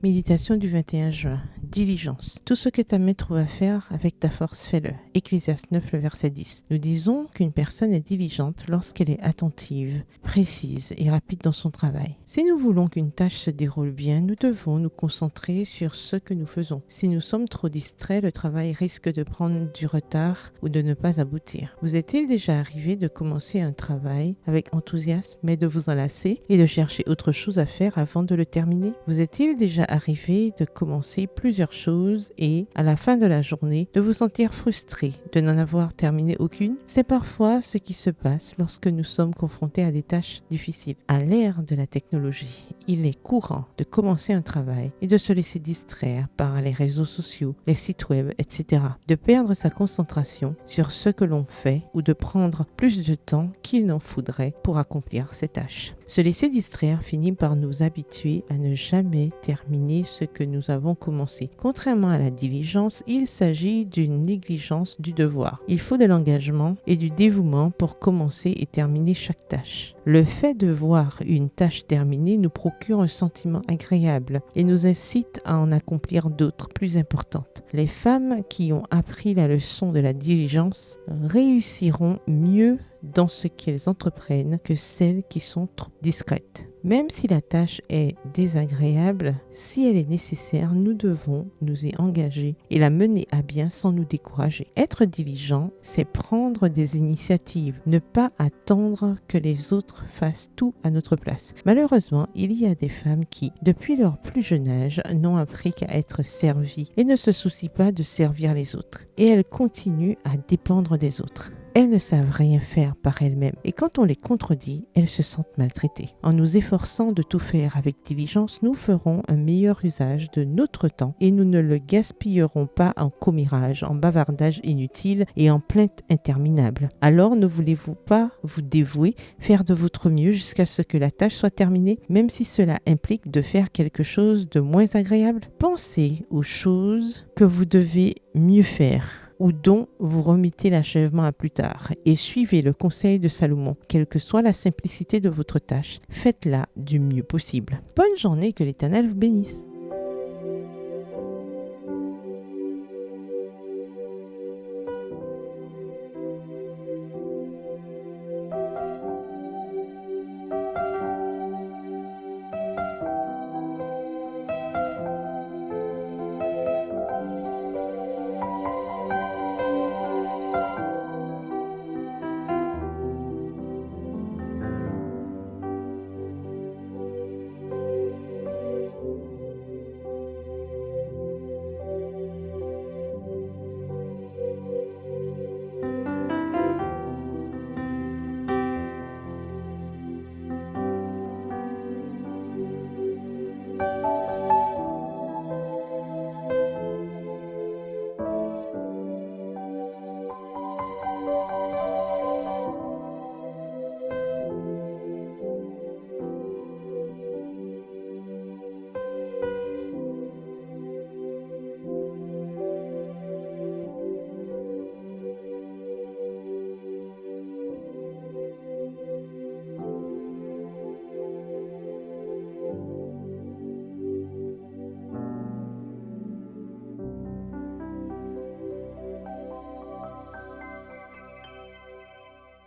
Méditation du 21 juin. Diligence. Tout ce que ta main trouve à faire, avec ta force, fais-le. Ecclésiaste 9, le verset 10. Nous disons qu'une personne est diligente lorsqu'elle est attentive, précise et rapide dans son travail. Si nous voulons qu'une tâche se déroule bien, nous devons nous concentrer sur ce que nous faisons. Si nous sommes trop distraits, le travail risque de prendre du retard ou de ne pas aboutir. Vous est-il déjà arrivé de commencer un travail avec enthousiasme, mais de vous en lasser et de chercher autre chose à faire avant de le terminer? Vous est-il déjà arrivé de commencer plusieurs choses et, à la fin de la journée, de vous sentir frustré de n'en avoir terminé aucune? C'est parfois ce qui se passe lorsque nous sommes confrontés à des tâches difficiles. À l'ère de la technologie, il est courant de commencer un travail et de se laisser distraire par les réseaux sociaux, les sites web, etc. De perdre sa concentration sur ce que l'on fait ou de prendre plus de temps qu'il n'en faudrait pour accomplir ces tâches. Se laisser distraire finit par nous habituer à ne jamais terminer ce que nous avons commencé. Contrairement à la diligence, il s'agit d'une négligence du devoir. Il faut de l'engagement et du dévouement pour commencer et terminer chaque tâche. Le fait de voir une tâche terminée nous procure un sentiment agréable et nous incite à en accomplir d'autres plus importantes. Les femmes qui ont appris la leçon de la diligence réussiront mieux dans ce qu'elles entreprennent que celles qui sont trop discrètes. Même si la tâche est désagréable, si elle est nécessaire, nous devons nous y engager et la mener à bien sans nous décourager. Être diligent, c'est prendre des initiatives, ne pas attendre que les autres fassent tout à notre place. Malheureusement, il y a des femmes qui, depuis leur plus jeune âge, n'ont appris qu'à être servies et ne se soucient pas de servir les autres. Et elles continuent à dépendre des autres. Elles ne savent rien faire par elles-mêmes et quand on les contredit, elles se sentent maltraitées. En nous efforçant de tout faire avec diligence, nous ferons un meilleur usage de notre temps et nous ne le gaspillerons pas en commérages, en bavardages inutiles et en plaintes interminables. Alors ne voulez-vous pas vous dévouer, faire de votre mieux jusqu'à ce que la tâche soit terminée, même si cela implique de faire quelque chose de moins agréable? Pensez aux choses que vous devez mieux faire ou dont vous remettez l'achèvement à plus tard et suivez le conseil de Salomon. Quelle que soit la simplicité de votre tâche, faites-la du mieux possible. Bonne journée, que l'Éternel vous bénisse.